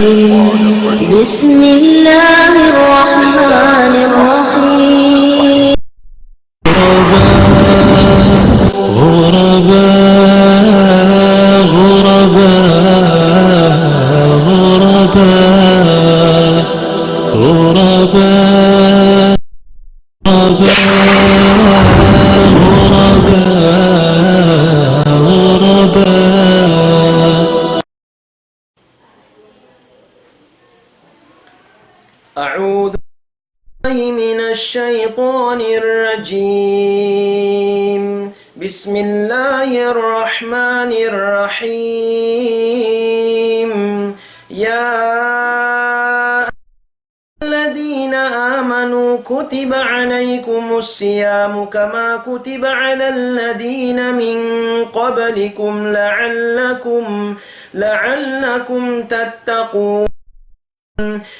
بسم الله الرحمن الرحيم أعوذ بالله من الشيطان الرجيم. بسم الله الرحمن الرحيم. يا الذين آمنوا كتب عليكم الصيام كما كتب على الذين من قبلكم لعلكم تتقون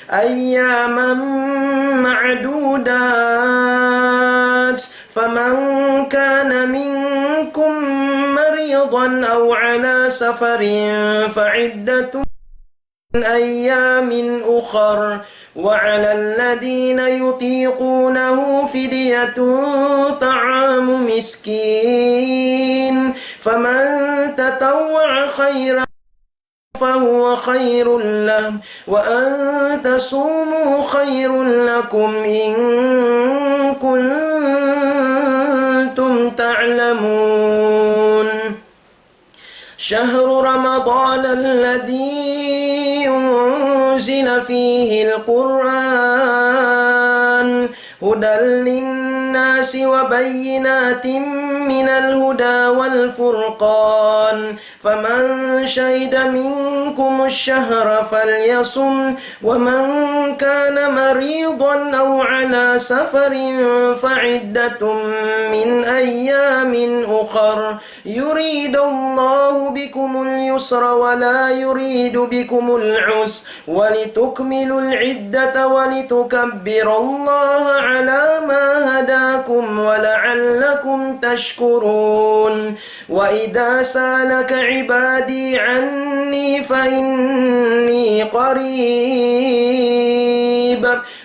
أياما معدودات. فمن كان منكم مريضا أو على سفر فعدة من أيام أخر. وعلى الذين يطيقونه فدية طعام مسكين. فمن تطوع خيرا فهو خير له وأن تصوموا خير لكم إن كنتم تعلمون. شهر رمضان الذي أنزل فيه القرآن هدى للناس وبينات من الهدى والفرقان. فمن شهد منكم الشهر فليصم. ومن كان مريضا أو على سفر فعدة من أيام أخر. يريد الله بكم اليسر ولا يريد بكم العسر ولتكملوا العدة ولتكبروا الله على ما هداكم ولعلكم تشكرون. وإذا سألك عبادي عني فإني قريب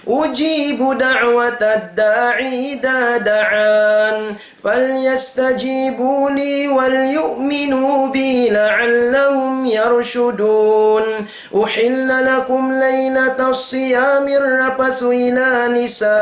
أجيب دعوة الداعي إذا دعان. فليستجيبوا لي وليؤمنوا بي لعلهم يرشدون. أحل لكم ليلة الصيام الرفث إلى نسائكم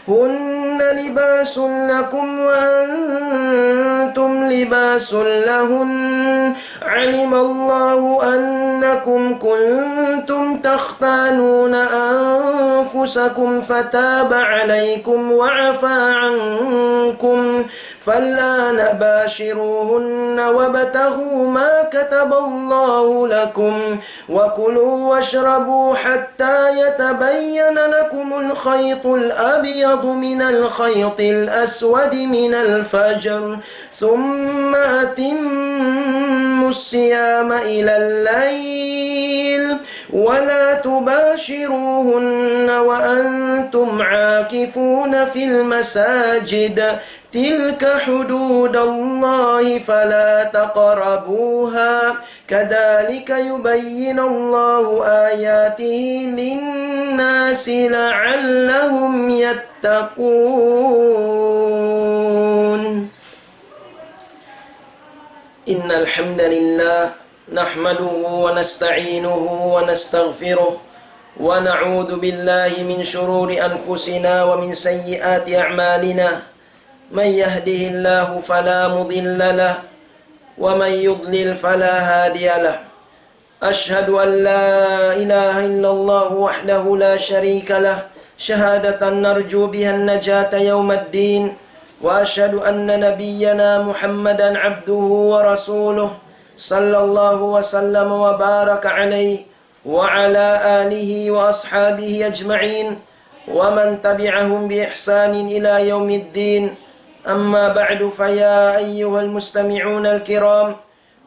هن لباس لكم وأنتم لباس لهن. علم الله أنكم كنتم تختانون أنفسكم فتاب عليكم وعفى عنكم. فالآن باشروهن وابتغوا ما كتب الله لكم وكلوا واشربوا حتى يتبين لكم الخيط الأبيض من الخيط الأسود من الفجر ثم أتموا الصيام إلى الليل ولا تباشروهن وأنتم عاكفون في المساجد. تلك حدود الله فلا تقربوها. كذلك يبين الله آياته للناس لعلهم يتقون. إن الحمد لله نحمده ونستعينه ونستغفره ونعوذ بالله من شرور أنفسنا ومن سيئات أعمالنا. من يهده الله فلا مضل له ومن يضلل فلا هادي له. أشهد أن لا إله إلا الله وحده لا شريك له شهادة نرجو بها النجاة يوم الدين. وأشهد أن نبينا محمدا عبده ورسوله صلى الله وسلم وبارك عليه وعلى آله وأصحابه أجمعين ومن تبعهم بإحسان إلى يوم الدين. أما بعد فيا أيها المستمعون الكرام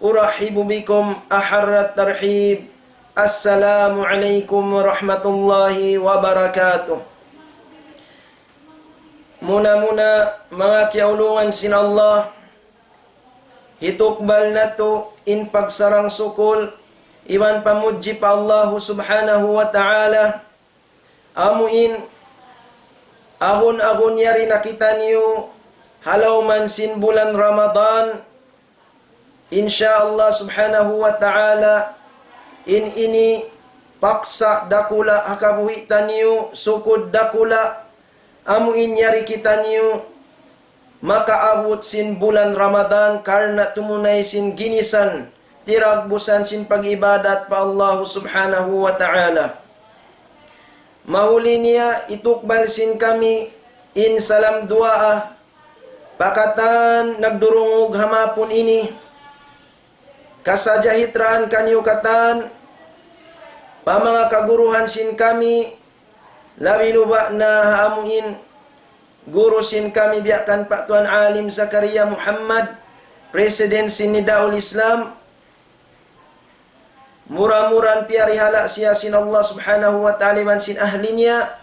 أرحب بكم أحر الترحيب. السلام عليكم ورحمة الله وبركاته. Muna-muna mga kiaulungan sin Allah, hitukbal na to in pagsarang sukul, iwan pamuji pa Allah subhanahu wa ta'ala, amuin, ahon-ahon yari nakita niyo, halaw man sin bulan Ramadan, insya Allah subhanahu wa ta'ala, ini paksa dakula hakabuhi taniyo, sukud dakula, amuin yari kita niyo, makaabot sin bulan Ramadan karena tumunay sin ginisan, tiragbusan sin pag-ibadat pa Allah subhanahu wa ta'ala. Mahuli niya itukbal sin kami in salam duaa, pakatan nagdurungog hamapon ini, kasajahitraan kanyo katan, pa mga kaguruhan sin kami, labi luba na haamuin, guru sin kami biyakan Pak Tuan Alim Zakaria Muhammad, Presiden sin Nidaul Islam, murah-muran piari halak siya sin Allah subhanahu wa ta'ala man sin ahlinya,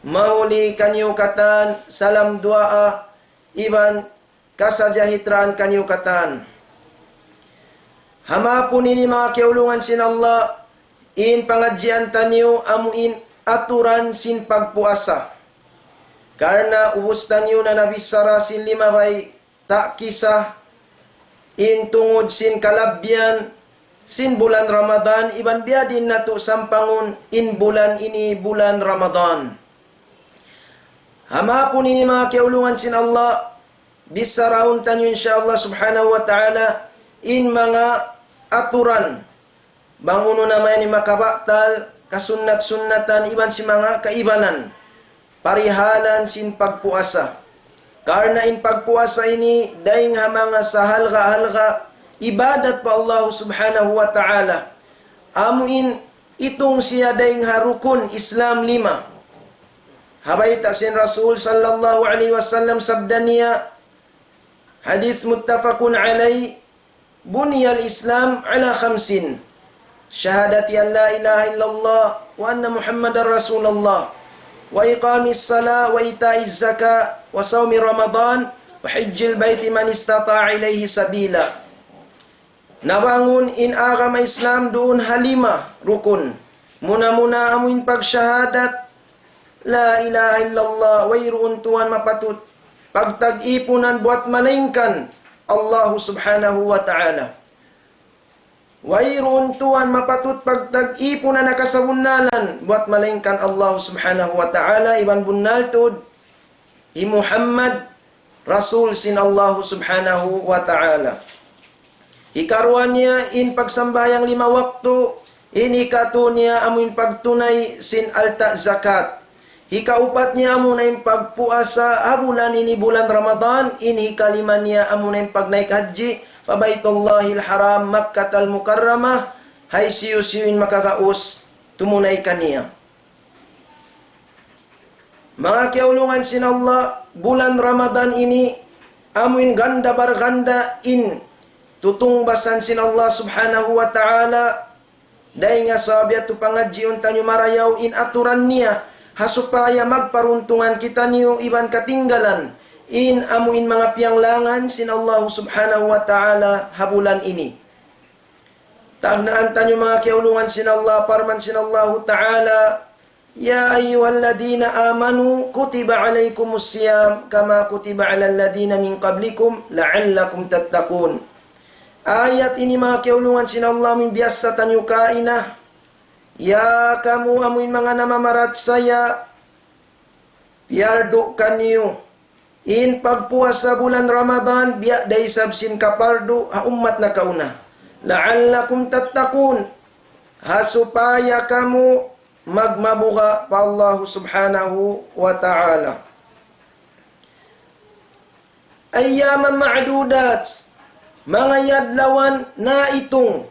mahuli kanyo katan, salam doa, iban kasajahitraan kanyo katan. Hamapun ini mga keulungan sin Allah, in pangadjian tanyo amuin aturan sin pagpuasa. Karena ubus tanyo na nabisara sin lima bay tak kisah, in tungod sin kalabyan, sin bulan Ramadan, iban biadin nato sampangun in bulan ini bulan Ramadan. Hamapun ini mga keulungan sin Allah, bisaraun tanyo insyaallah subhanahu wa ta'ala, in mga aturan, banguno naman ni makabaktal, kasunat-sunatan, iban si mga kaibanan, parihalan sin pagpuasa. Karena in pagpuasa ini, daing mga sahalga-halga, ibadat pa Allah subhanahu wa ta'ala. Amuin, itong siya daing harukun Islam 5. Habay taksin Rasul sallallahu alaihi wasallam sabda niya, hadis muttafaqun alai, buniyal Islam ala khamsin, syahadati an la ilaha illallah wa anna Muhammadar Rasulullah, wa iqamis salat wa itaiz zakat wa saumi Ramadan wa hajjil baiti man istata'a ilaihi sabila. Nabangun in agama Islam doon halima rukun. Muna-muna amuin pagsyahadat la ilaha illallah wa irun tuan mapatut, pagtag-ipunan buat malingkan Allah subhanahu wa ta'ala. Wairun tuan mapatut pagtag-ipunan na kasabunalan buat malingkan Allah subhanahu wa ta'ala, iban bunaltud i Muhammad Rasul sin Allah subhanahu wa ta'ala. Ikaruan niya in pagsambayang 5 waktu, in ikatu niya amun pagtunay sin alta zakat. Ikaupat niya amun na pagpuasa bulan ini bulan Ramadan, in ikalima niya amun na pagnaik haji pabaitullahil haram Makkatal Mukarramah, hay siyo-siyuin makakaus tumunay kaniya. Mga kiaulungan sin Allah, bulan Ramadan ini amun ganda barganda in tutungbasan sin Allah subhanahu wa ta'ala, dahil nga sabi at pangadjion tanyo marayaw in aturan niya, hasupaya magparuntungan kita niyo iban katinggalan in amuin mga piyanglangan sin Allah subhanahu wa ta'ala habulan ini. Tagnaan tanyo mga kiaulungan sin Allah, parman sin Allah ta'ala, ya ayyuhalladina amanu kutiba alaikumus siyam kama kutiba alal ladina min qablikum la'allakum tattaqun. Ayat ini mga kiaulungan sin Allah min biasa tanyo kainah, ya kamu amuin mga namamarat saya, piardo kanyo in pagpuasa bulan Ramadan, biya day sabsin kapardo ha ummat na kauna, la'allakum tattaqun, hasupaya kamu magmabuka pa Allah subhanahu wa ta'ala. Ayyaman ma'dudat, mga yadlawan na itong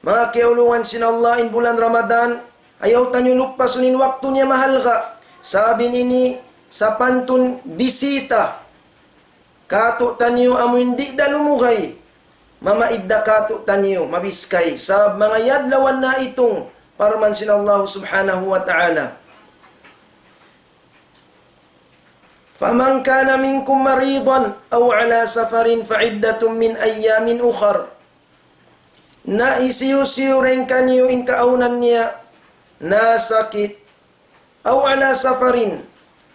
mga kiaulungan sin Allah in bulan Ramadan, ayaw tanyo lupasunin waktu niya mahal ka. Sabi ini sa pantun bisita, kato tanyo amo hindi dalumugay, mamaidda kato tanyo mabiskay. Sa mga yadlawan na itong parman sin Allah subhanahu wa ta'ala. Faman kana minkum maridan aw ala safarin fa'iddatun min ayyamin ukhar. Na isiyo-siyo rin kaniyo in kaunan niya na sakit aw ala safarin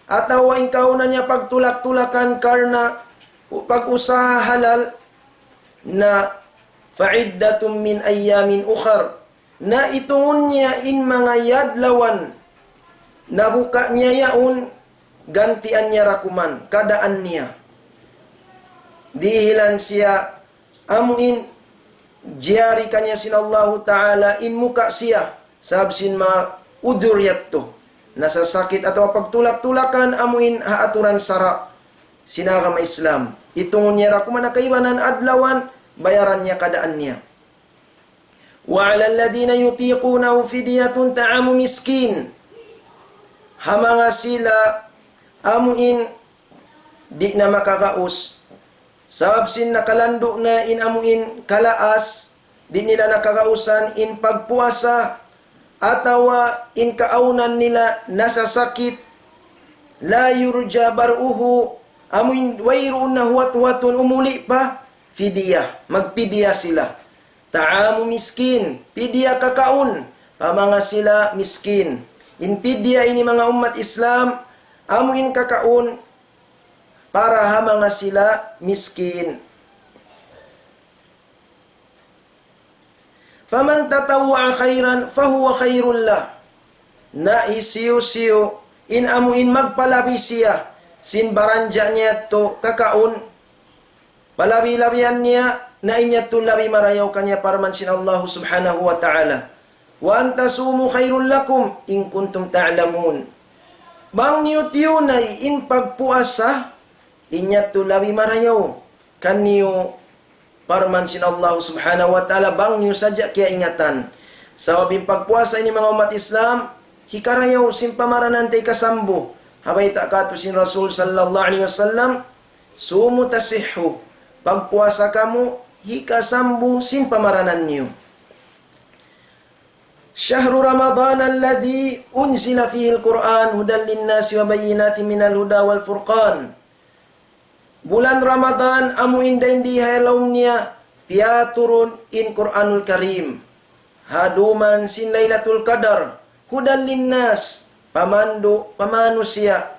atawa in kaunan niya pagtulak-tulakan karna pag-usaha halal na fa'iddatun min ayyamin ukhar. Na itungon niya in mga yadlawan nabuka niya yaon gantian niya rakuman, kadaan niya. Dihilan siya, amuin, jiyari kanya sin Allah Ta'ala, in muka siya, sabsin ma uduryat to, nasasakit atau pagtulak-tulakan, amuin haaturan sara, sinagama Islam. Itungon niya rakuman na kaibanan adlawan, bayaran niya kadaan niya. Wa 'alal ladina yutiqunahu fidyatun ta'amu miskin. Hamanga sila amuin di na makakaus sabsin nakalando na in amuin kalaas di nila nakakausan in pagpuasa atawa in kaaunan nila nasasakit la yurja baruhu amuin wayruun na huwat-huwatun umuli pa fidya magpidya sila ta'amu miskin pidya kakaun pamanga sila miskin in pidya ini mga umat Islam amuin kakaun para hamanga sila miskin. Faman tatawwa khairan fahuwa khairul lah. Na isiyo-siyo in amuin magpalabi siya sin baranja niya to kakaun palabi-labihan niya na inya to labi marayaw kanya parman sin Allah subhanahu wa ta'ala. Wa antasumu khairul lakum in kuntum ta'lamun. Bang niyo nay in pagpuasa inya tulawi marayaw kanyo parman sin Allah subhanahu wa ta'ala bang niyo saja kaya ingatan sa wabing pagpuasa ini mga umat Islam hikarayaw sin pamaranan tay kasambo habay takato sin Rasul sallallahu alaihi wasallam sumu tasihhu pagpuasa kamu hikasambo sin pamaranan niyo. Syahrul Ramadan alladhi unzila fihi al-Qur'an hudan lin-nasi wa bayyinatin minal huda wal furqan. Bulan Ramadan amu indain di halaw niya piaturun in Qur'anul Karim. Haduman sin Lailatul Qadar hudan lin-nas pamanusia.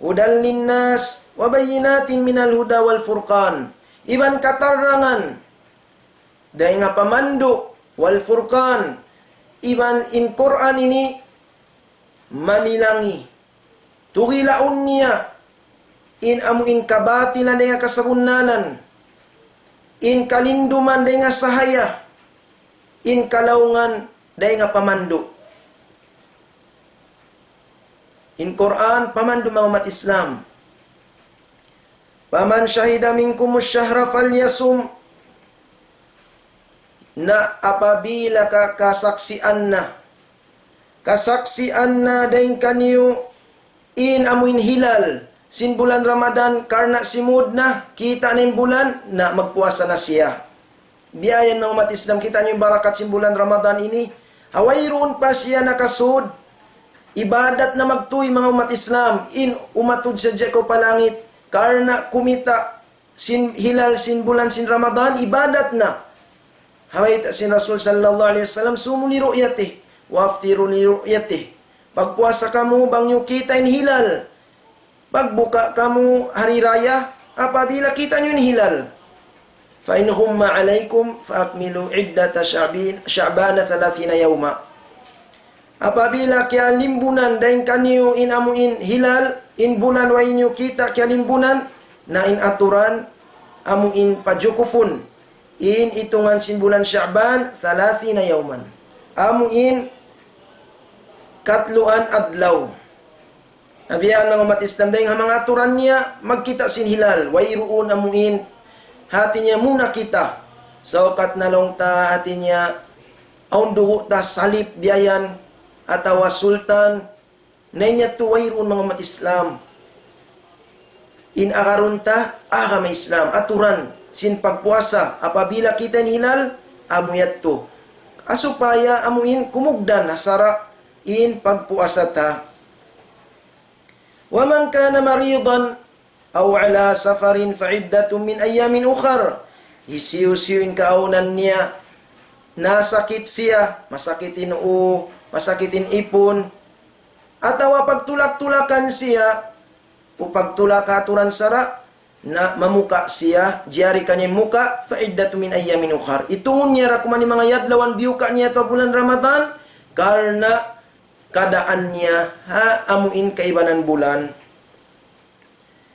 Hudan lin-nas wa bayyinatin minal huda wal furqan. Iban katarangan dahil nga pamandu wal furqan iban in Quran ini manilangi tugilaun niya in amuin kabatilan dengan kasabunanan in kalinduman dengan sahaya in kalaungan dengan pamandu in Quran pamandu mga umat Islam. Paman syahida minkumus syahra falyasum. Na apabila kasaksian na daing kaniyo in amuin hilal sin bulan Ramadan karena simud na kita na yung bulan na magpuasa na siya. Biayan ng umat Islam kita niyo yung barakat sin bulan Ramadan ini hawayroon pa siya nakasud ibadat na magtuy mga umat Islam in umatud sa ko palangit karena kumita sin hilal sin bulan sin Ramadan ibadat na. Hawait sin Rasul sallallahu alaihi wasallam sumu li ru'yatih waftiru li ru'yatih. Pagpuasa kamu bang nyo kita in hilal. Pagbuka kamu hari raya apabila kita nyo in hilal. Fa in humma alaikum fa akmilu iddata sya'bana 30 yawma. Apabila kaya limbunan daing kanyo in amuin hilal in bulan wa inyo kita kaya limbunan na in aturan amuin pajukupun in itungan sin bulan Sya'ban 30 yawman. Amuin katluan adlaw. Nabiyan ng umat Islam dahil mga aturan niya magkita sin hilal. Wayruun amuin hati niya muna kita. Saukat na long ta hati niya aun dugo ta salip biayan atawa sultan. Nainya tu wayruun mga umat Islam. In akarun ta agama Islam aturan sin pagpuasa apabila kita hilal amuyat to asupaya amuin kumugdan nasara in pagpuasa ta Wa man kana maridan aw ala safarin fa iddatun min ayamin ukhar. Isiu-siuin kaunan niya, nasakit siya, masakitin masakitin ipon, atawa pagtulak-tulakan siya, o pagtulak aturan sara, na mamuka siya, jari kanya muka, fa iddatu min ayyamin ukhar. Itungon niya rakumani mga yadlawan biuka niya to bulan Ramadan, karena kadaan niya amuin kaibanan bulan.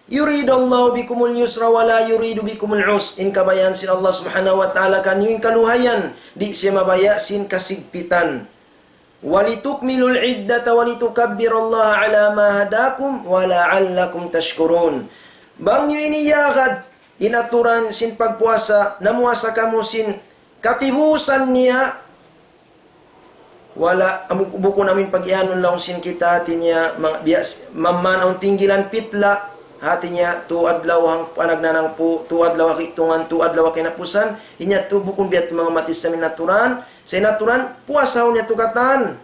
Yuridallahu bikumul yusra wala yuridu bikumul us. In kabayan sin Allah subhanahu wa ta'ala kan yung kaluhayan, di siya mabaya sin kasigpitan. Walitukmilul iddata walitukabbirullaha ala ma hadakum wa la'allakum tashkurun. Bang nyo iniyagad, inaturan sin pagpuasa, namuasa kamu sin katibusan niya, wala buko namin pag-ianon lang sin kita tinya mamanaw tinggilan pitla hatinya tu adlaw hang panagnanang po tu adlaw kitungan tu adlaw kinapusan inya tu bukun biat mga matis sa naturan sa naturan puasaw niya tu katan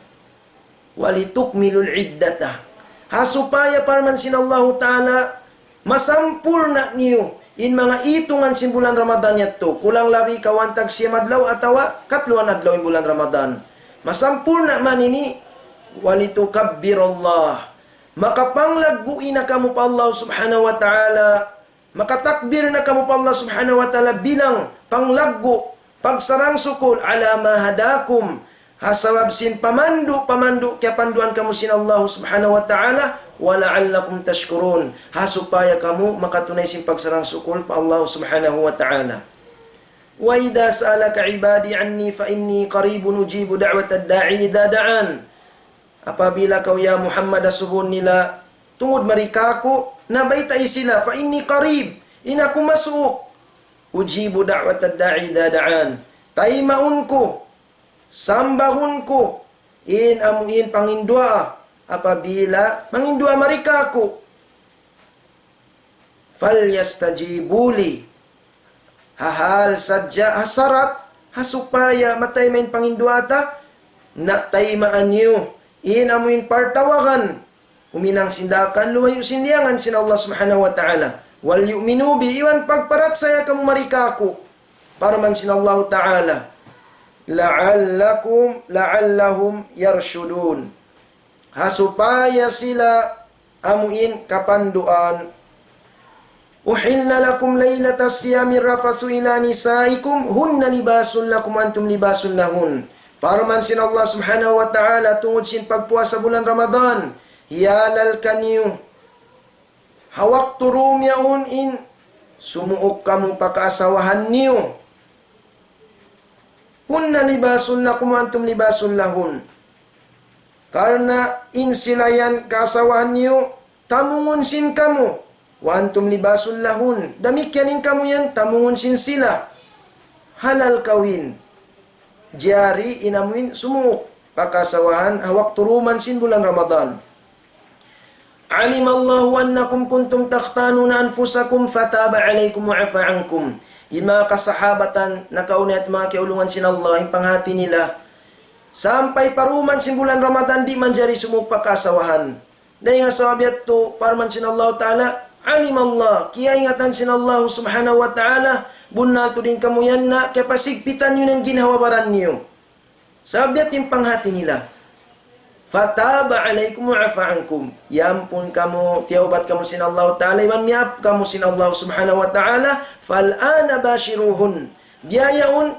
walitukmilul iddata hasupaya parman sin Allah Ta'ala masampurna niyo in mga itungan sin bulan Ramadan niya tu kulang labi kawantag siya madlaw atawa katluan adlaw in bulan Ramadan masampurna man ini walitukabbirullah makapanglaguin na kamu pa Allah subhanahu wa ta'ala, makatakbir na kamu pa Allah subhanahu wa ta'ala bilang panglaggo, pagsarang sukul ala mahadakum, hasabab sin pamandu kaya panduan kamu sin Allah subhanahu wa ta'ala, wala'allakum tashkurun, hasupaya kamu makatunay sin pagsarang sukul pa Allah subhanahu wa ta'ala. Wa idha sa'alaka ibadi anni fa inni qaribun ujibu da'watad da'i idha da'an. Apabila kau ya Muhammad asubun nila tungod marika ako nabaytay sila fa inni qarib ina ko masuk ujibu da'watad da'i dadaan taimaun ko sambahun ko in amuin pangindua apabila mangindua marika ko falyastajibuli hahal sadya hasarat hasupaya matay main pangindua ta na taimaan niyo in amuin partawakan huminang sindakan luwayo sindiangan sin Allah subhanahu wa ta'ala wal yu'minu bi iwan pagparat saya kamu marikaku paraman sin Allah ta'ala la'allahum yarshudun hasupaya sila amuin kapanduan uhilla lakum laylatas siyamir rafasu ila nisaikum hunna libasun lakum antum libasun lahun. Paraman sin Allah subhanahu wa ta'ala tungod sin pagpuasa bulan Ramadan, hiyalal kanyo, hawak turum yaun in, sumuok kamu pakaasawahan niyo. Hunna libasun lakum antum libasun lahun. Karena in silayan kaasawahan niyo, tamungon sin kamu, wa antum libasun lahun. Damikyanin kamu yan, tamungon sin sila. Halal kawin. Jari inamuin sumuk pakasawahan hawak turuman sin bulan Ramadan. Alimallahu annakum kuntum takhtanuna anfusakum fataba alaikum wa afa ankum. Ima kasahabatan nakauna at mga kiulungan sin Allah yung panghati nila sampai paruman sin bulan Ramadan di manjari sumuk pakasawahan. Dahil nga sahabat to parman sin Allah Ta'ala alimallah kaya ingatan sin Allah subhanahu wa ta'ala bunal to din kamu yan na kaya pasigpitan yun ang ginhawabaran niyo. Sabiat yung panghati nila. Fataba alaikum wa afa'ankum. Yampun kamu, tiyawbat kamu sin Allah Ta'ala. Iman miyap kamu sin Allah subhanahu wa ta'ala. Fal'ana bashiruhun. Biyayaun,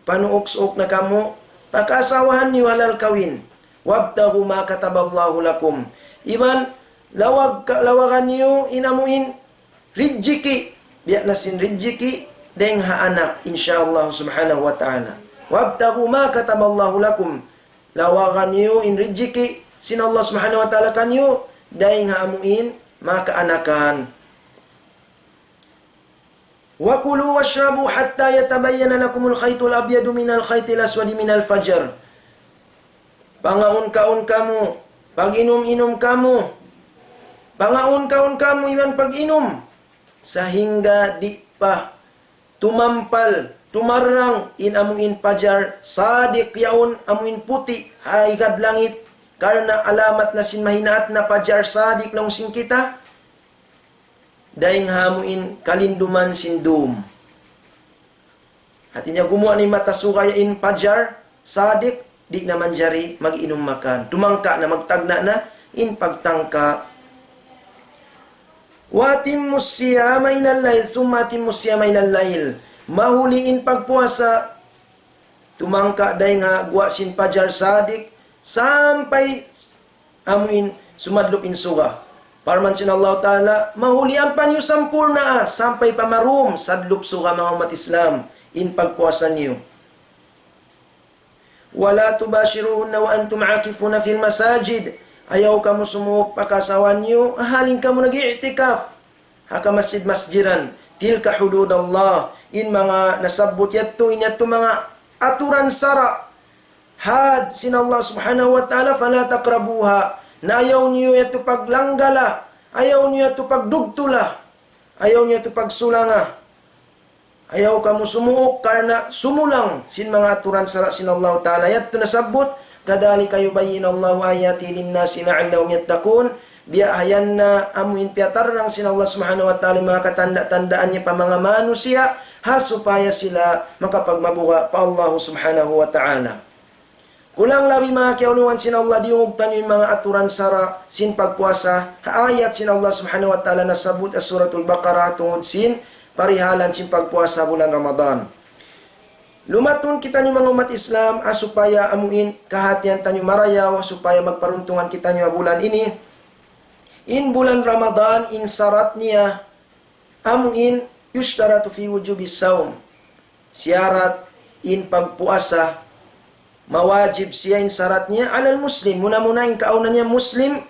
panuoks-ok na kamu. Pagkasawahan niyo halal kawin. Wabtahu ma kataballahu lakum. Iman, lawagan niyo inamuin. Rijiki. Biyak na sin rijiki. Deng ha-anak, insyaallah subhanahu wa ta'ala. Wabtahu ma kataballahu lakum. Lawakan niyo in rijiki, sin Allah subhanahu wa ta'ala kanyo, deng ha-amuin, maka-anakan. Wa kulu washrabu hatta yatabayyana lakumul khaytul abyadu minal khaytil aswadi minal fajr. Pangaun-kaun kamu, pag-inom-inom kamu, pangaun-kaun kamu iman pag-inom, sehingga di pa tumampal, tumarang in amuin pajar, sadik yaun amuin puti, haigad langit, karena alamat na sin mahinaat na pajar sadik lang sin kita, daing hamuin kalinduman sin dum. At inya gumawa ni mata sukayain pajar sadik, di naman jari mag-inom makan. Tumangka na magtagna na in pagtangka. Watimmus siyama ilal lail, sumatimmus siyama ilal lail. Mahuliin pagpuasa, tumangka day nga gwa sin pajar sadik, sampai amuin sumadlupin suga. Parman sin Allah Ta'ala, mahulian pa niyo sampurna sampai pamarum sadlup suga mga umat Islam in pagpuasa niyo. Wala tubashiruhunna wa antum akifuna fil masajid. Ayaw kamu sumuok pakasawan niyo, halin kamu nag-i'tikaf. Haka masjid-masjiran. Tilka hududallah. In mga nasabot yato, in yato mga aturan sara. Had sin Allah subhanahu wa ta'ala, fala taqrabuha. Na ayaw niyo yato paglanggala. Ayaw niyo yato pagdugtula. Ayaw niyo yato pagsulanga. Ayaw kamu sumuok karena sumulang sin mga aturan sara sin Allah ta'ala. Yato nasabot. Kadhalika yubayyin Allahu ayati linnasi la'allahum yattaqun. Biahayan na amuin piatarang sin Allah Subhanahu wa ta'ala mga katanda-tandaan niya pa mga manusia supaya sila makapagmabuka pa Allah Subhanahu wa ta'ala. Kulang labi mga kiaulungan sin Allah diungugtan yung mga aturan sara sin pagpuasa. Ayat sin Allah Subhanahu wa ta'ala nasabut as suratul Baqarah tungod sin parihalan sin pagpuasa bulan Ramadan. Lumatun kita ni mga umat Islam supaya amuin kahatian tanyo marayaw, supaya magparuntungan kita nyo bulan ini. In bulan Ramadan, in sarat niya, amuin yushtaratu fi wujubis saum. Siarat in pagpuasa, mawajib siya in sarat niya alal muslim. Muna-muna in kaunan niya muslim,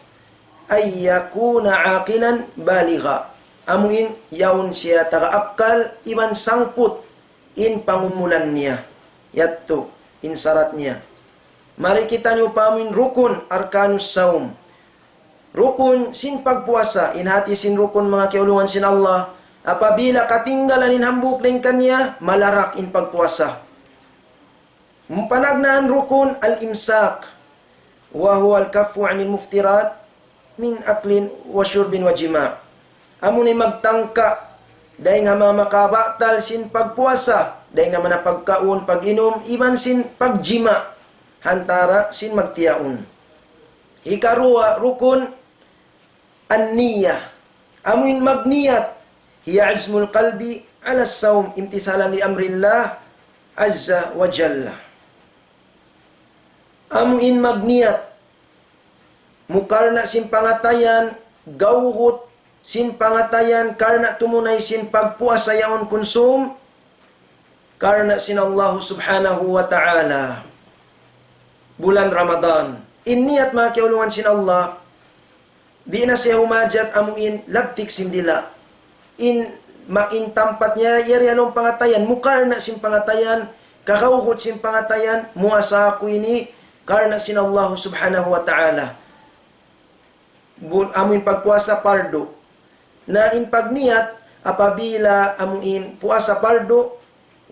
ay yakuna aqilan baligha. Amuin yaun siya tagaakal, iman sangput, in pangumulan niya. Yatto, in sarat niya. Mari kita nyo pamin rukun arkanus saum. Rukun sin pagpuasa. Inhati sin rukun mga kiulungan sin Allah. Apabila katinggalan in hambuk din kanya, malarak in pagpuasa. Panagnaan rukun al-imsak. Wa huwa al-kafu anil muftirat min aklin wa syurbin wa jima'. Amunay magtangka dahil nga mga makabatal sin pagpuasa, dahil nga mga pagkaon, pag-inom, iban sin pagjima, hantara sin magtiyaon. Ikaruwa, rukun, an-niyah. Amuin magniyat, hiya azmul qalbi ala sawm, imtisalan li amrillah, azza wa jalla. Amuin magniyat, mukarna sin pangatayan, gawhut, sin pangatayan karena tumunay sin pagpuasa yaon konsum karena sin Allah subhanahu wa ta'ala bulan Ramadan. Inniat mga kiulungan sin Allah, di na siya humajat amuin labtik sin dila. In tampat niya yari anong pangatayan, mukarna sin pangatayan, kakauhot sin pangatayan, muasa ko ini karena sin Allah subhanahu wa ta'ala. Amuin pagpuasa pardo. Na in pagniyat, apabila amuin puasa pardo,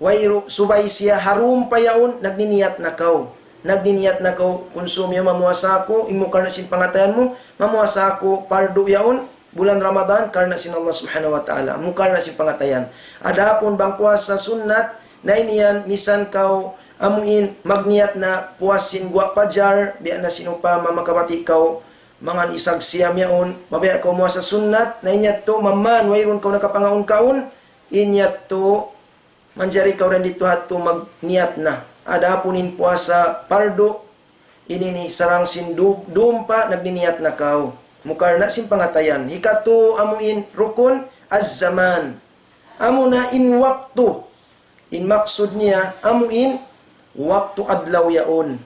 wayro subay siya harum payaon, nagniniyat na kau. Nagniniyat na kau, konsumya mamuasa ko, imo karna sin pangatayan mo, mamuasa ko pardo yaon, bulan Ramadan, karna sin Allah subhanahu wa ta'ala, mukarna sin pangatayan. Adapon bang puasa sunnat, na iniyan, misan kau, amuin magniyat na puasin gwa pajar, biya na sinupa mamakabati kau, mga isag siyam yaon, mabaya ko mo sa sunnat, na inyat to, maman, wayron ko nakapangaon-kaon, inyat to, manjari ka rin dito hato magniyat na. Adapunin puasa pardo, inini sarang sin dumpa, nagniniyat na kao. Mukar na sin pangatayan. Hikato amuin rukun, az-zaman. Amu na in waktu, in maksud niya, amuin, waktu adlaw yaon.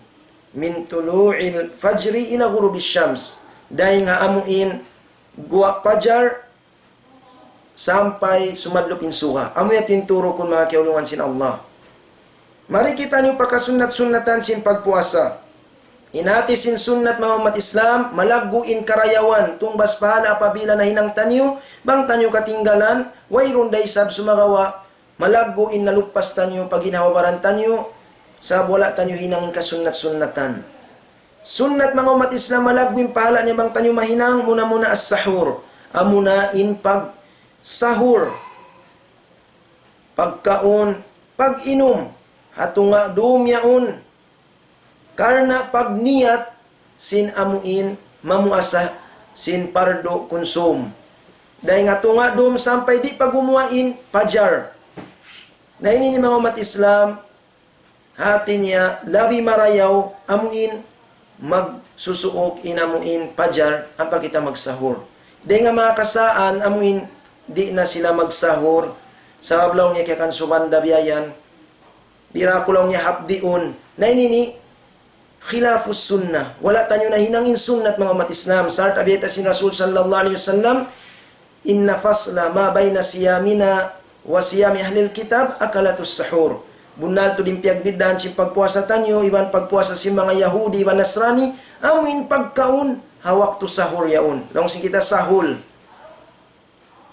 Min tulu'il fajri ila ghurubis syams. Dahil nga amuin guwa pajar sampai sumadlupin suha. Amo yatin turo kun mga kiulungan sin Allah. Mari kita niyo pakasunat-sunatan sin pagpuasa. Inati sin sunnat mga umat Islam, malaguin karayawan, tungbas pahala apabila nahinang tanyo, bang tanyo katinggalan, wayron day sab sumagawa, malaguin nalupas tanyo, pag hinawabaran tanyo, sa wala tanyo hinangin kasunat-sunnatan. Sunnat mga umat Islam malagwing pahala niya bang tanyo mahinang muna as-sahur. Amuna in pag sahur. Pagkaon, pag-inom, hatunga dumyaon. Karena pag niyat sin amuin mamuasa sin pardo konsum. Dahil nga tunga dum sampai di pagumuain pajar. Na ini ni mga umat Islam hati niya labi marayaw amuin magsusuok inamuin pajar ang kita magsahur. Dahil nga mga kasaan amuin di na sila magsahur sa ablaw niya kaya kan subanda biyayan dirakulaw niya hapdiun na ini ni khilafus sunnah. Wala tanyo na hinangin sunnat mga umat Islam. Sart abiyata sin Rasul sallallahu alaihi wasallam inna fasla ma bayna siyamina wa siyami ahlil kitab akalatus sahur. Bunal to din piagbidan si pagpuasa tanyo, iban pagpuasa si mga Yahudi, iban Nasrani, amuin pagkaon, hawak to sahur yaon. Long si kita sahul.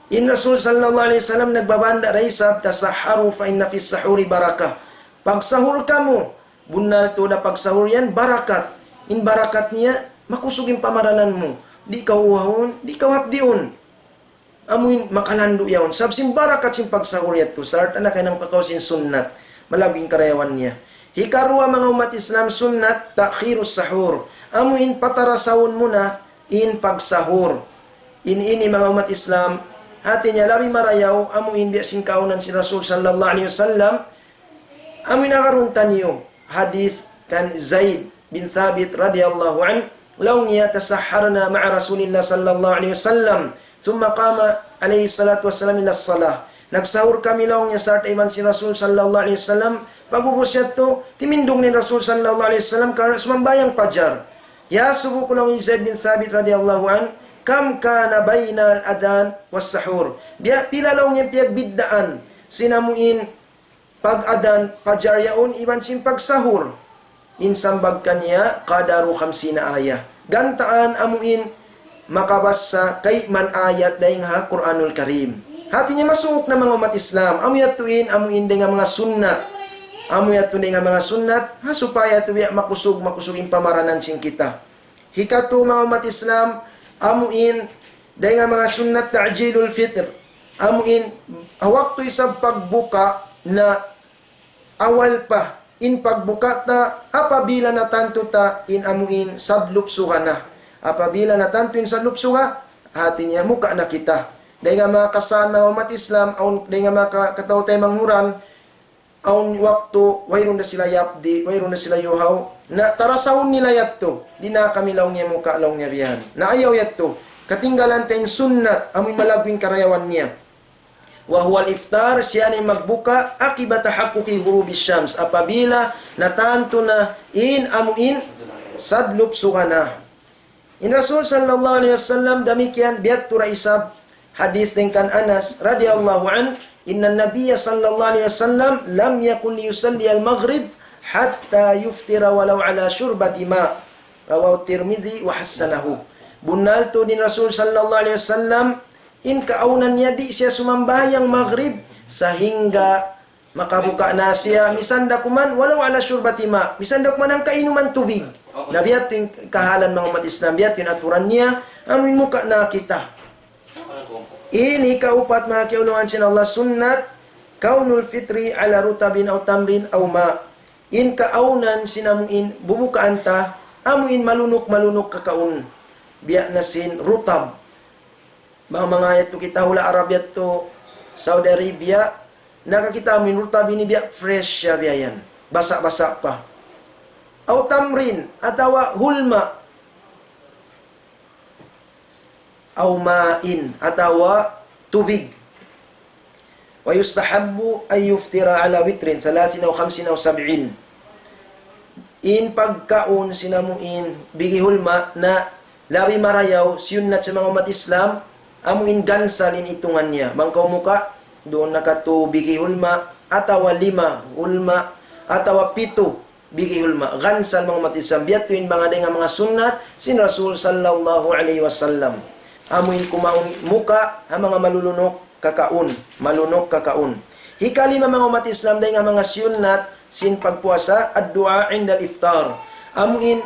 In Rasul sallallahu alaihi wasallam nagbabanda raisab tasaharu fa inna fis sahuri barakah. Pagsahur kamu, bunal to da pagsahur yan barakat. In barakat niya makusugin pamaranan mo. Di ka uhahon, di ka hapdiun. Amuin makalando yaon. Sabsim barakat sin pagsahur yat to sart anak kay nang pakausin sunnat. Malabing karayawan niya. Hikarua mga umat Islam sunnat takhirus sahur. Amuin patarasawon muna in pagsahur. Ini mga umat Islam hati niya labi marayaw amuin biya singkaunan si Rasul sallallahu alaihi wasallam. Amuin akaruntan niyo hadis kan Zaid bin Thabit radhiyallahu an law niya tasaharna ma'a Rasulillah sallallahu alaihi wasallam thumma qama alaihi salatu wassalam ila salah. Nagsahur kami lang niya sa iman si Rasul sallallahu alaihi wasallam. Pagubos niya to, timindong ni Rasul sallallahu alaihi wasallam karena sumambayang pajar. Ya subuh ko lang Zaid bin Thabit radhiyallahu an, kam kana bainal adan was sahur. Dia pila lang niya piagbiddaan sinamuin pag-adan pajar yaon iban sin pagsahur. Insambag kaniya qadaru 50 ayah. Gantaan amuin makabasa kay man ayat daing ha Quranul Karim. Hati niya masuk na mga umat Islam. Amuyat tuin, amuin din nga mga sunnat. Amuyat tuin nga mga sunnat. Ha, supaya tuya makusug yung pamaranan sing kita. Hikatu mga umat Islam, amuin din nga mga sunnat ta'jilul fitr. Amuin, waktu isang pagbuka na awal pa. In pagbuka ta, apabila natanto ta, in amuin sadlupsuha na. Apabila natanto in sadlupsuha, hati niya muka na kita. Dahil nga mga kasana umat Islam, dahil nga mga kataw tayo manghuran, aun waktu, wayron na sila yapdi, wayron na sila yuhaw, na tarasawon nila yatto, di na kami law niya muka law niya riyan. Na ayaw yatto, katinggalan tayong sunnat, amoy malagwing karayawan niya. Wahuwal iftar, siya ni magbuka, akibata hakuki hurubis syams, apabila natanto na amuin, sadlup suhana. In Rasul sallallahu alaihi wasallam, damikian, biat tura isab, hadis dengan Anas radhiyallahu an, inna nabiyya sallallahu alaihi wasallam lam yakun yusalli al-maghrib hatta yuftira walau ala syurbati ma. Rawahu Tirmidzi wa hasanahu. Bunal to din Rasul sallallahu alaihi wasallam in kaunan niya di siya sumambayang maghrib sehingga makabuka na siya misanda kuman walau ala syurbati ma. Misanda kuman ang kainuman tubig. Nabiyat yung kahalan mga umat Islam, biyat yung aturan niya, amin muka na kita. Ini kaupat mga kiulungan sin Allah sunnat kaunul fitri ala rutabin aw tamrin aw ma. In kaunan sinamuin bubukaan ta amuin malunok kakaun. Biya na sin rutab. Mga ayat to kita hula Arabia to Saudi Arabia nakakita amin rutab ini biya fresh siya biyan. Basa-basa pa. Aw tamrin atawa hulma aw ma'in atawa tubig. Wa yustahabbu ay yuftira ala witrin 30 aw 50 aw 70. In pagkaon sinamuin bigi hulma na labi marayaw siyunat sa mga umat Islam amuin gansalin itungan niya. Bangkaw muka doon nakatu bigi hulma atawa 5 hulma atawa 7 bigi hulma. Gansal mga umat Islam biyatuin mga sunnat sin Rasul sallallahu alaihi wasallam. Amuin kumaun muka ang mga malulunok kakaun. Hikalima mga umat Islam dahil nga mga sunnat sin pagpuasa ad-du'a indal iftar. Amuin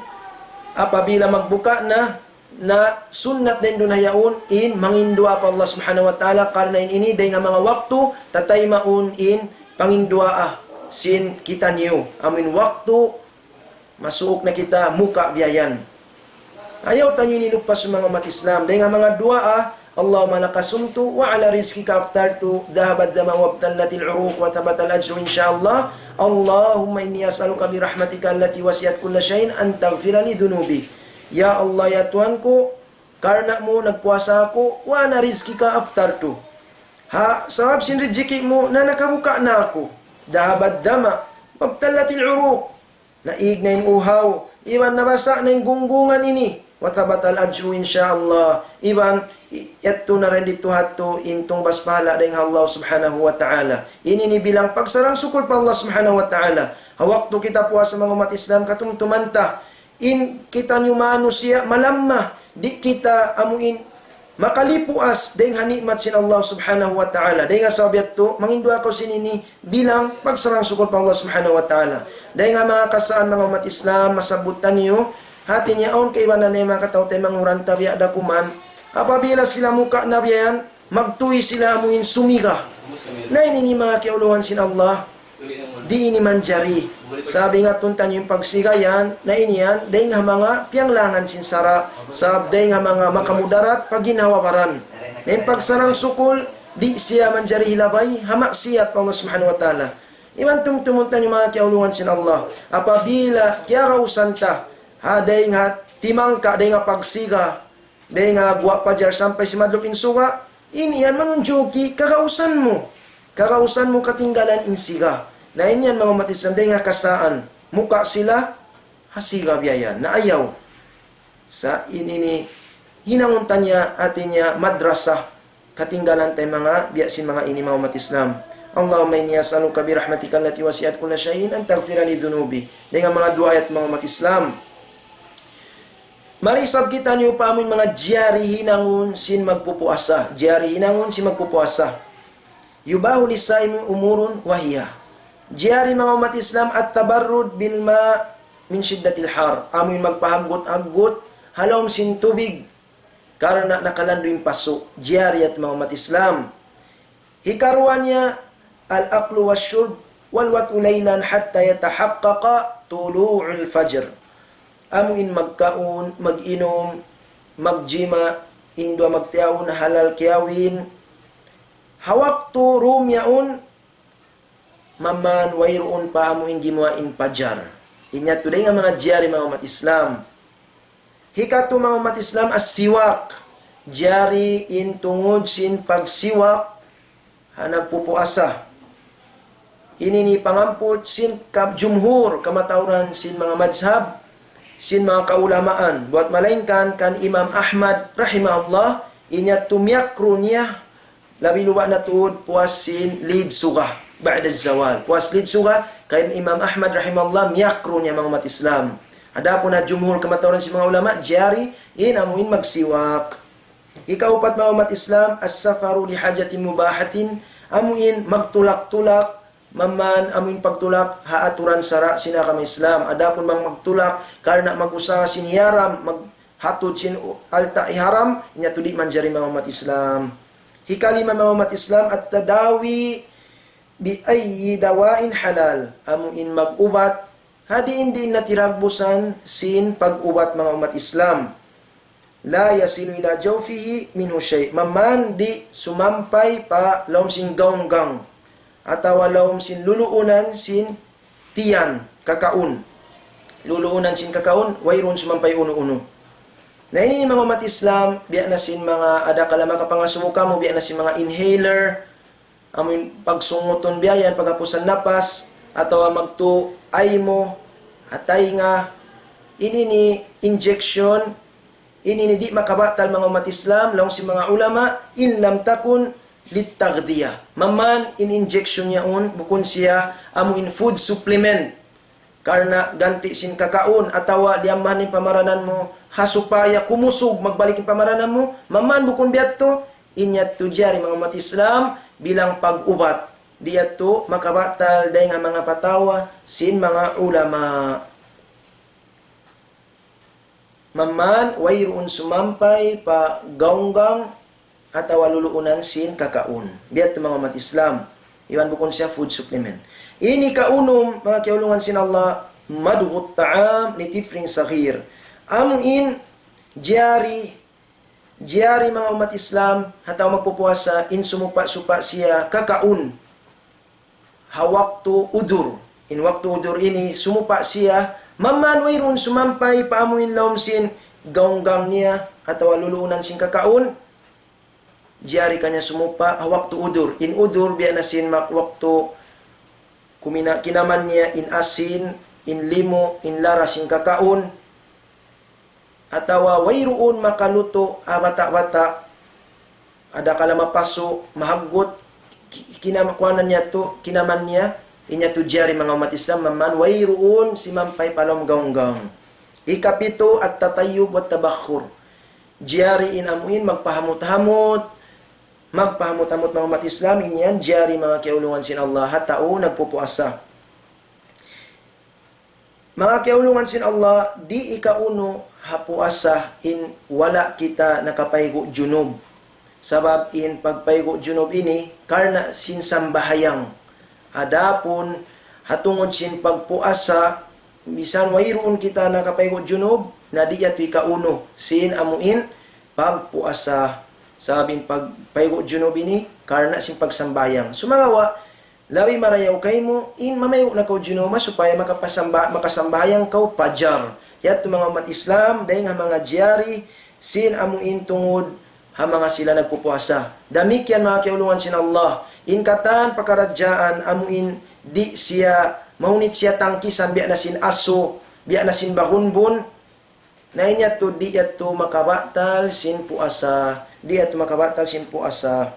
apabila magbuka na sunnat din doon hayaon in mangindua pa Allah subhanahu wa ta'ala karena ini day nga mga waktu tatay maun in pangindua sin kita niyo amin waktu masuok na kita muka biyayan ayaw tanyo nilupas sa mga umat Islam day nga mga dua Allahumma lakasumtu wa ala rizkika aftartu dhahabat dama wabtallatil uruq wa thabata al-ajru insyaallah Allahumma inni as'aluka bi rahmatika allati wasi'at kulla shay'in an taghfira li dhunubi ya Allah ya Tuhanku karena mo nagpuasa ako wa ala rizkika aftartu sabab sin rizki mo na nakabuka na ako dhahabat dama wabtallatil uruq naig na yung uhaw iban nabasa na yung gunggungan ini watabatal ajru insyaallah iban ito na rin dito hato intong baspahala dahil Allah subhanahu wa ta'ala ini ni bilang pagsarang sukul pa Allah subhanahu wa ta'ala hawak to kita puasa mga umat Islam katumtumanta in kita nyo manusia malamma di kita amuin makalipuas dahil hanikmat sin Allah subhanahu wa ta'ala dahil nga sabiat to mangindua ko sinini bilang pagsarang sukul pa Allah subhanahu wa ta'ala dahil nga mga kasaan mga umat Islam masabutan nyo hati niya aun kaibanan na mga katao tayo manguranta biya dakuman apabila sila muka na biyan magtuwi sila amuin sumiga na ini mga kiuluhan sin Allah di ini manjari sabi nga tuntan yung pagsigayan na ini yan dahil nga mga pianglangan sin sara sab dahil nga mga makamudarat paginawaparan na yung pagsarang sukul di siya manjari hilabay hamak siyat pa Allah subhanahu wa ta'ala iman tumumuntan yung mga kiuluhan sin Allah apabila kaya kausanta day nga timangka day nga pagsiga day nga guwa pajar sampai si madlop insuga iniyan manunjuki kakausan mo katinggalan insiga na inyan mga matisan day nga kasaan muka sila hasiga biyayan na ayaw sa inini hinanguntan niya atin niya madrasah katinggalan tay mga biyasin mga ini mga matislam Allahumma inni as'aluka bi rahmatika allati wasi'at kulla shay'in an taghfira li dhunubi day nga mga dua ayat mga matislam marisab kita niyo pa amin mga jari hinangun sin magpupuasa. Jari hinangun sin magpupuasa. Yubahu lisaim umurun wahiya. Jari mga umat Islam at tabarrud bil ma min shiddatil har. Amin magpahagot-hagot halom sin tubig karena nakalando yung paso. Jari at mga umat Islam. Hikaruan niya al-aqlu wasyurb wal watulaylan hatta yatahaqqaqa tulu'ul fajr. Amuin magkaon, mag-inom, magjima, indwa magtiyaon, halal kiyawin. Hawak to rumyaon, maman wayroon pa amuin gimuain pajar. Inya today nga mga jari mga umat Islam. Hikato mga umat Islam as siwak. Jari in tungod sin pagsiwak, nagpupuasa. Ini ni pangampot sin jumhur, kamatauran sin mga madhab, sin mga kaulamaan buat malainkan kan Imam Ahmad rahimahullah inya tumyakru niya labi luwa na tuod puas sin lid suga ba'da zawal puas lid suga kan Imam Ahmad rahimahullah miyakru niya mga umat Islam adapun na jumhur kamatawaran si mga ulama jari inamuin magsiwak ikaupat mga umat Islam as-safaru li hajatin mubahatin amuin magtulak-tulak maman amin pagtulak haaturan sara sina kami Islam adapun bang magtulak karena magusaha sin hiaram maghatod sin alta iharam inya tudi manjari mga umat Islam hikalima mga umat Islam at tadawi bi ayyi dawain halal amuin magubat hadiin din natiragbusan sin pagubat mga umat Islam la yasilu ila jawfihi minhu shay maman di sumampay pa laom sin gaunggang atau walawm sin luluunan sin tiyan kakaun luluunan sin kakaun wayrun sumampay uno-uno na ini mga umat Islam biya na sin mga ada kala makapangasuka mo biya na sin mga inhaler amin pagsunguton biyayan pagapusan napas atau magtu ay mo atay nga ini ni injection ini ni di makabatal mga umat Islam laong si mga ulama in lam takun litagdiya. Maman in injection niya bukon siya amuin food supplement. Karena ganti sin kakaon atawa diamahan ni pamaranan mo hasupaya kumusog magbalik yung pamaranan mo. Maman bukon biadto inyat to jari mga umat Islam bilang pag-ubat. Diadto makabatal dahil nga mga patawa sin mga ulama. maman wayruun sumampay pa gaunggang atau luluunan sin kakaun. Biat mga umat Islam. Iwan bukon siya food supplement. Ini kaunum mga kiulungan sin Allah madghut ta'am ni tifrin saghir. Amin jari mga umat Islam hataw magpupuasa in sumupa-supa siya kakaun. Hawaktu udur. In waktu udur ini sumupa siya maman wayrun sumampay paamuin laom sin gaunggam niya atau luluunan sin kakaun. Jari kanya sumupa waktu udur. In udur biya na sin waktu kinaman niya in asin, in limo, in lara sin kakaun. Atawa wayruun makaluto bata-bata ada kala mapaso mahagot kinamakuanan niya to kinaman niya inya to jari mga umat Islam maman wayruun si mampay palom gaunggang. Ikapito at tatayub at tabakhur. Jari inamuin magpahamot-hamot mga umat Islam inyan jari mga kiulungan sin Allah hatao nagpupuasa. Mga kiulungan sin Allah di ikauno hapuasa in wala kita nakapaygo junub. Sabab in pagpaygo junub ini karna sin sambahayang. Adapun hatungod sin pagpuasa bisan wayroon kita nakapaygo junub na di yato ikauno sin amuin pagpuasa. Sabing pagpaygo junub ini karna sin pagsambayang. Sumangawa lawi marayaw kay mo in mamayo na ko junuma supaya makasambayang kau pajar. Yat mga umat Islam dahil nga mga jari sin amuin tungod ha mga sila nagpupuasa. Damikyan mga kiulungan sin Allah. In katan pakaradyaan amuin di siya maunit siya tangkisan biya na sin aso, biya na sin bahunbon. Na inya to di yato makabatal sin puasa. Di yato makabatal sin puasa.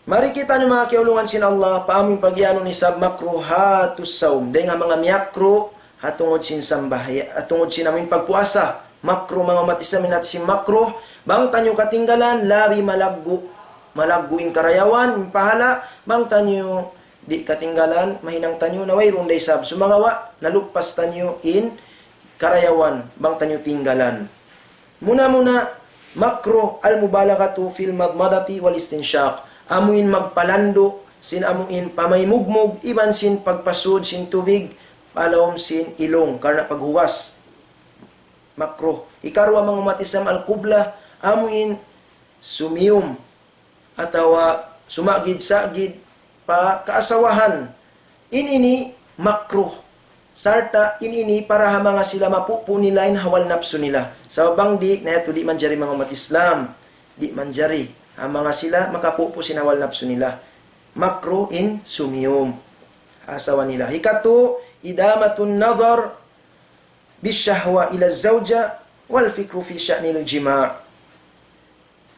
Mari kita ni mga kiulungan sin Allah paaming pagyano ni sab makruhatus saum dahil nga mga miyakro hatungod sin sambahaya atungod sin amin pagpuasa makro mga umat Islam minat sin makro bang tanyo katinggalan labi malagguin karayawan pahala bang tanyo di katinggalan mahinang tanyo na wayron day sab sumangawa nalupas tanyo in karayawan bang tanyo tinggalan muna makro al mubalaghatu fil madmadati wal istinshaq. Amuin magpalando, sin amuin pamaymugmog, iban sin pagpasud, sin tubig, palawom sin ilong, karena paghuwas. Makro. Ikarwa mga umat Islam al-kubla, amuin sumiyum, atawa sumagid-sagid, pa kaasawahan. Ini makro. Sarta ini para mga sila mapupu nila in hawal napso nila. Sa bang di, na ito di manjari mga umat Islam. Di manjari. Ang mga sila makapupo sinawal napso nila. Makro in sumiyum. Asawa nila. Hikato, idamatun nazar bisyahwa ila zawja wal fikru fi sya'nil jima'.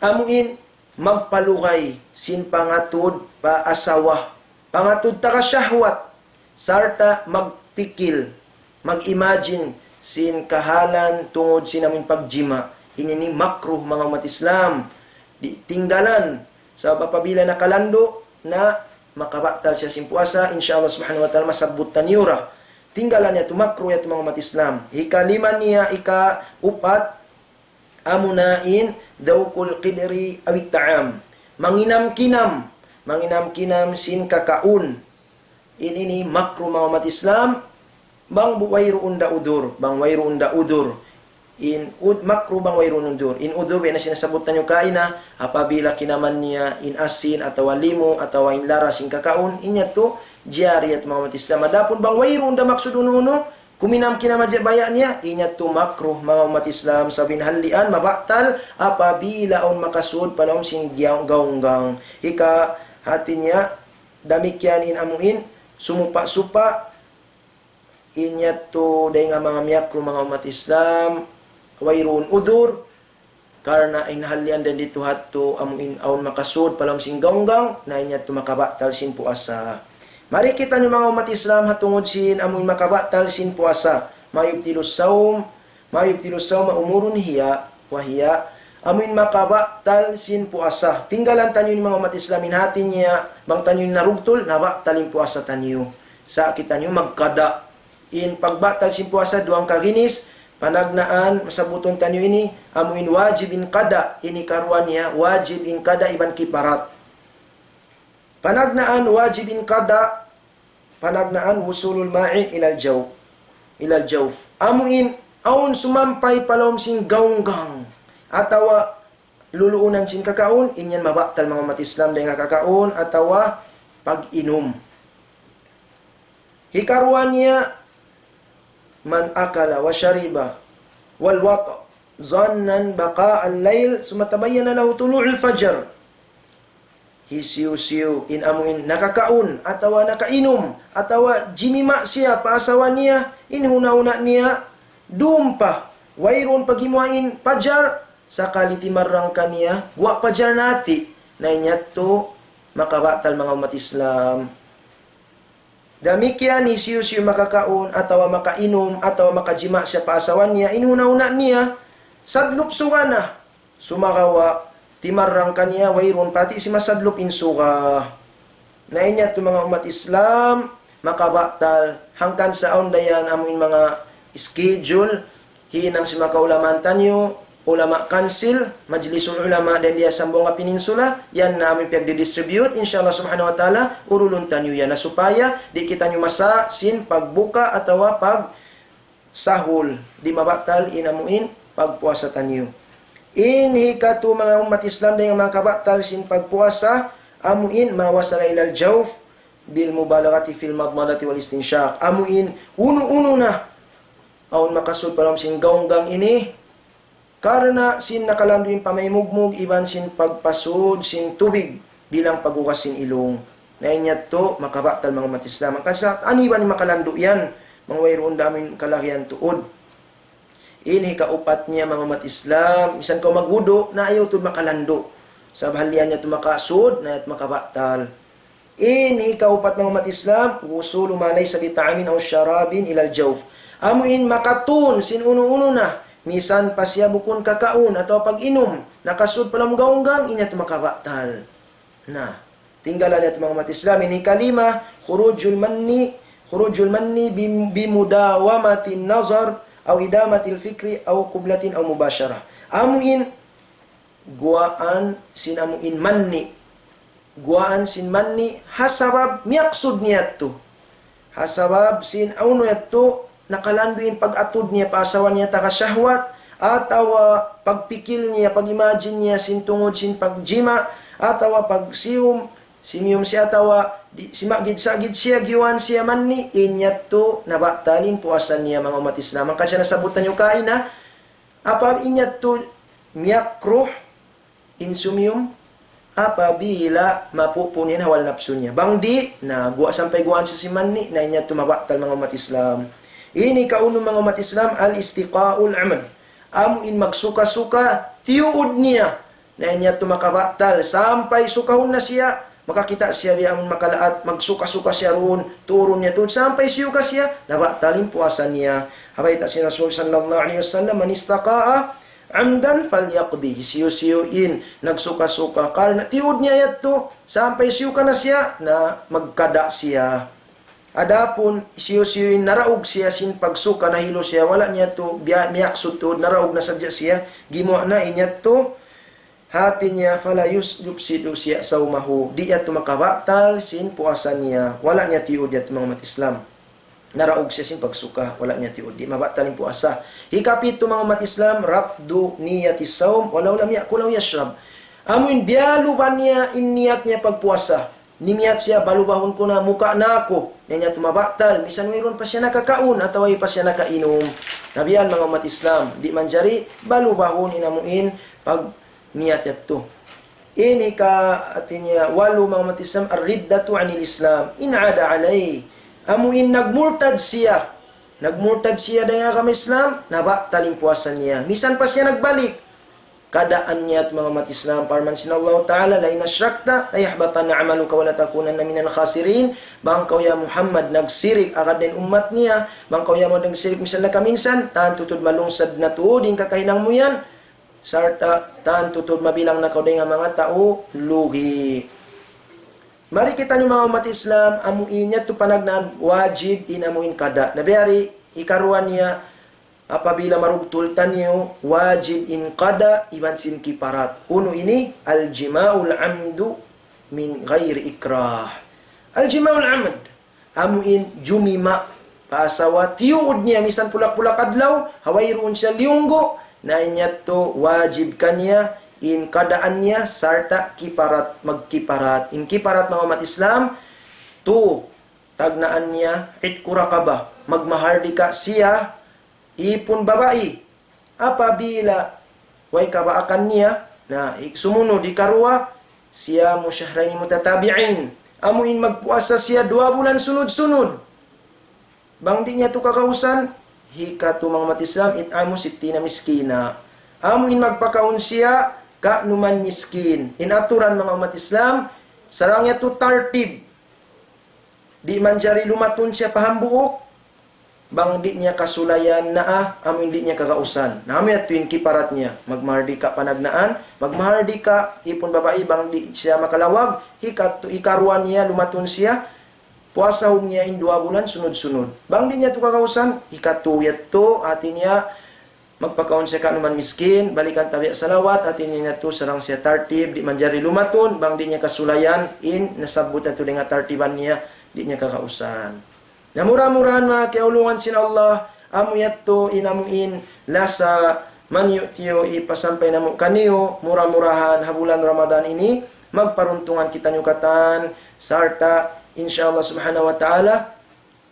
Amuin magpalugay sin pangatud pa asawa. Pangatud ta ka syahwat. Sarta magpikil. Mag-imagine sin kahalan tungod sinamin pagjima. Ini ni makruh mga umat Islam. Di tinggalan sa papabila na kalando na makabatal siya sin puasa insyaallah subhanahu wa ta'ala masabutan yura tinggalan niya tumakro ya mga umat Islam ikalima niya upat amunain dawkul qidri awit ta'am manginam-kinam sin kakaun ini makro mga umat Islam bang wayruun da udur makro bang wayroon udur. In udur, na sinasabutan yung kaina, apabila kinaman niya in asin, atau limo, atau in lara sin kakaun, inya to, jari at mga umat Islam. Adapun bang wayroon da maksud uno, kuminam kinamadya baya niya, inya to makro mga umat Islam, sabin halian, mabatal, apabila on makasud, palawam sin gaunggang. Ika, hati niya, damikyan in amuin, sumupa-supa, inya to, dahil nga mga miyakro mga umat Islam, wayroon udur karena inhalian dan dito hatto amuin aun makasud palam sing gaunggang na inya to makabatal sin puasa. Mari kita ni mga umat Islam hatungod sin amuin makabatal sin puasa. Mayubtilus saum umurun hiya wa hiya amuin makabatal sin puasa. Tinggalan tanyo ni mga umat Islam inhati niya bang tanyo narugtol na batalin puasa tanyo. Sa kita nyo magkada in pagbatal sin puasa duang karinis, panagnaan masabuton tanyo ini, amuin wajib in kada, ini karuan niya, wajib in kada iban kiparat. Panagnaan wajib in kada, panagnaan wusulul ma'i ilal jawf. Amuin, aun sumampay palom sin gaunggang, atawa luluunan sin kakaon, inyan mabaktal mga umat Islam dahil nga kakaon, atawa pag-inom. Hikaruan niya, man akala wa syariba wal wata zannan baqa al-layl sumatabayyana lahu tulu'ul fajr. Hisiu-siu in amuin nakakaon atawa nakainom atawa jimima siya paasawa niya in huna-una niya dumpa wayron paghimuain pajar sakali timarang kaniya gwa pajar nati na inyato makabatal mga umat Islam. Damikian hisiu-siu makakaon atawa makainom atawa makajima siya paasawan niya inhuna-una niya sadlup suwana sumakawa timarang kaniya wayron pati si masadlup insuka. Na inya to mga umat Islam makabatal hangkan sa dayan amuin mga schedule hinang si makaulaman tanyo ulama kansil majlisul ulama dan dia sambong peninsula yan namin pagdidistribute insyaallah subhanahu wa taala urulun tanyo yan na supaya di kita nyo masa sin pagbuka atawa pag sahul di mabatal inamuin pagpuasa tanyo. Inhi katu mga umat Islam dengan mga kabatal sin pagpuasa amuin mawasala ilal jawf bil mubalaghati fil madmadati wal istinsyaq. Amuin uno-uno na aun makasud palam sin gaunggang ini karena sin nakalanduin pamaymugmug iban sin pagpasud sin tubig bilang pagukas sin ilong. Na inyat to makabatal mga umat Islam. Kasi aniban ni makalandu yan mga wayroon damin kalakihan tuod. Ini kaupat niya mga umat Islam. Misan ko magwudo na ayaw to makalando. Sa bahalian niya to makasud na at makabatal. Ini kaupat mga umat Islam. Wusulu malay sa bitaamin o syarabin ilal jawf. Amuin makatun sin uno-uno na. Misan pa siya bukon kakaon atau pag-inom. Nakasud palang gaunggang inya to makabatal. Na, tinggalan niya mga umat Islam. Ini kalima, khurujul manni bimudawamatin nazar aw idamatil fikri aw qublatin aw mubasyarah. Amuin guaan sin amuin manni. Guaan sin manni hasabab miyaksud niya to. Hasabab sin auno yato nakalanduin pag-atud niya paasawan niya takasyahwat atawa pagpikil niya pag-imagine niya sin tungod sin pagjima atawa pagsiyum simiyum siya atawa si magid sagid siya giwan siya manni inyat to nabatalin puasan niya mga umat Islam. Ang kasya nasabutan niyo kain na apa inyat to miyakruh insumiyum apabila mapupunin hawal napsu niya bangdi na guwa sampai guwan sa si manni na inyat to mabatal mga umat Islam. Ini kauno mga umat Islam al-istiqaul amad. Amuin magsuka-suka tiuod niya na niya makabatal sampai sukahon na siya makakita siya di amun makalaat magsuka-suka siya roon turun niya to sampai siyuka siya nabatalin puasan niya. Habay ta si Rasul sallallahu alaihi wasallam man istaqaa amdan falyaqdi siyu-siyuin nagsuka-suka karena tiud niya yato sampai siyuka na siya na magkada siya. Adapun siyo-siyoin naraog siya sin pagsuka nahilo siya wala niya to miyaksud to naraog na sadya siya gimo na inya to hati niya fala yusjubsidu siya saumahu di ato makabatal sin puasa niya wala niya tiud yato mga umat Islam naraog siya sin pagsuka wala niya tiud di mabatal yung puasa. Hikapito mga umat Islam rabdu niyatis saum walau lam yakulaw yashrab. Amun bialuban niya inniat niya pagpuasa nimiat siya balubahon ko na muka na ako niya tumabatal misan mayroon pa siya nakakaon ataw ay pa siya nakainom. Nabiyan mga umat Islam di manjari balubahon inamuin pag niyat yato. Ini ka atinya walu mga umat Islam ar-riddatu anil Islam in ada alay amuin nagmurtad siya dengan kami Islam nabatal yung puasa niya misan pa siya nagbalik kadaan niya at mga umat Islam parman sinallahu ta'ala la inasyrakta la yahbatanna amaluka wa la takunanna minal khasirin. Bangkaw ya Muhammad nagsirik akad din umat niya bangkaw ya mo nagsirik misal na kaminsan tan tutud malungsad na tuodin kakahinang mo yan sarta tan tutud mabilang na kauday nga mga tao lugi. Mari kita ni mga umat Islam, amuin niya tu panagnan, wajib inamuin kada. Nabiyari, ikaruan niya, apabila marugtultan niyo, wajib in kada, iban sin kiparat. Uno ini, al-jima'ul amdu min ghairi ikrah. Al-jima'ul amd, amuin jumima, paasawa, tiyuod niya, misan pulak-pulak adlaw, hawairoon siya liyunggo, na inya to wajib kanya, in kadaan niya, sarta kiparat, magkiparat. In kiparat mga umat Islam, to, tagnaan niya, itkurakaba, magmahardika siya, ipon babae. Apabila, way kabaakan niya, na sumunod, ikarua, siya mo syahraini mutatabi'in. Amuin magpuasa siya 2 bulan sunod-sunod. Bang di niya to kakausan, hika to mga umat Islam, itamu sittina miskina. Amuin magpakaon siya, ka numan miskin. Inaturan mga umat Islam, sarang niya to tartib. Di man jari lumatun siya pahambuok, bang di niya kasulayan na amin di niya kakausan. Nami at tuwin kiparat niya, magmahardi ka panagnaan, magmahardi ka ipon babae, bang di siya makalawag, ikaruan niya, lumatun siya, puasa niya in 2 bulan sunod-sunod. Bang di niya to kakausan, ikatuyat to, atin niya, magpakaon siya kanuman miskin, balikan tabi salawat, atin niya to sarang siya tartib, di man jari lumatun, bang di niya kasulayan, in nasabot at tuloy nga tartiban niya, di niya kakausan. Na mura-murahan mga kiaulungan sin Allah, amuyat to inamuin, lasa maniyutiyo ipasampay na mo kaniyo, mura-murahan habulan Ramadan ini, magparuntungan kita nyukatan, sarta, insyaallah subhanahu wa ta'ala,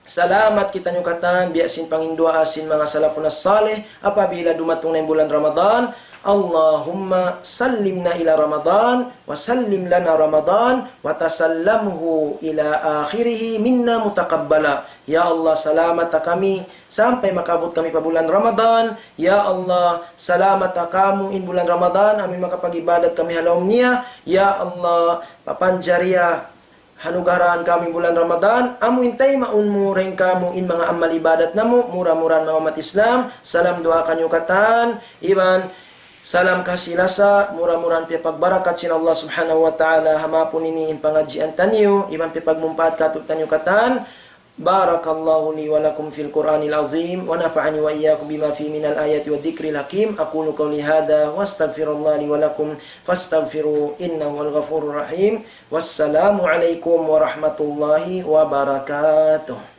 salamat kita nyukatan, biasin pangindua asin mga salafun as-salih, apabila dumatong na yung bulan Ramadan, Allahumma sallimna ila Ramadan, wa sallim lana Ramadan, wa tasallamhu ila akhirihi minna mutakabbala. Ya Allah, salamat kami, sampai makabot kami pa bulan Ramadan. Ya Allah, salamat kamu in bulan Ramadan, amin makapag-ibadat kami halawm niya. Ya Allah, papanjariya, hanugaraan kami bulan Ramadan, amu intay maunmu ring kamu in mga amal ibadat namu, mura-muran mga umat Islam, salam doa kanyukatan, iban, salam kasilasa, mura-muran pia pagbarakat sin Allah subhanahu wa ta'ala, hamapun ini in pangajian tanyo, iban pia pagmumpat katut tanyukatan, barakallahu li wa lakum fil Qur'anil azim, wa nafa'ani wa iyyakum bima fi minal ayati wa dhikril hakim, aqulu qawli hadha, wa astaghfirullah li wa lakum, fastaghfiru innahu al ghafurur rahim, wassalamu alaikum warahmatullahi wabarakatuh.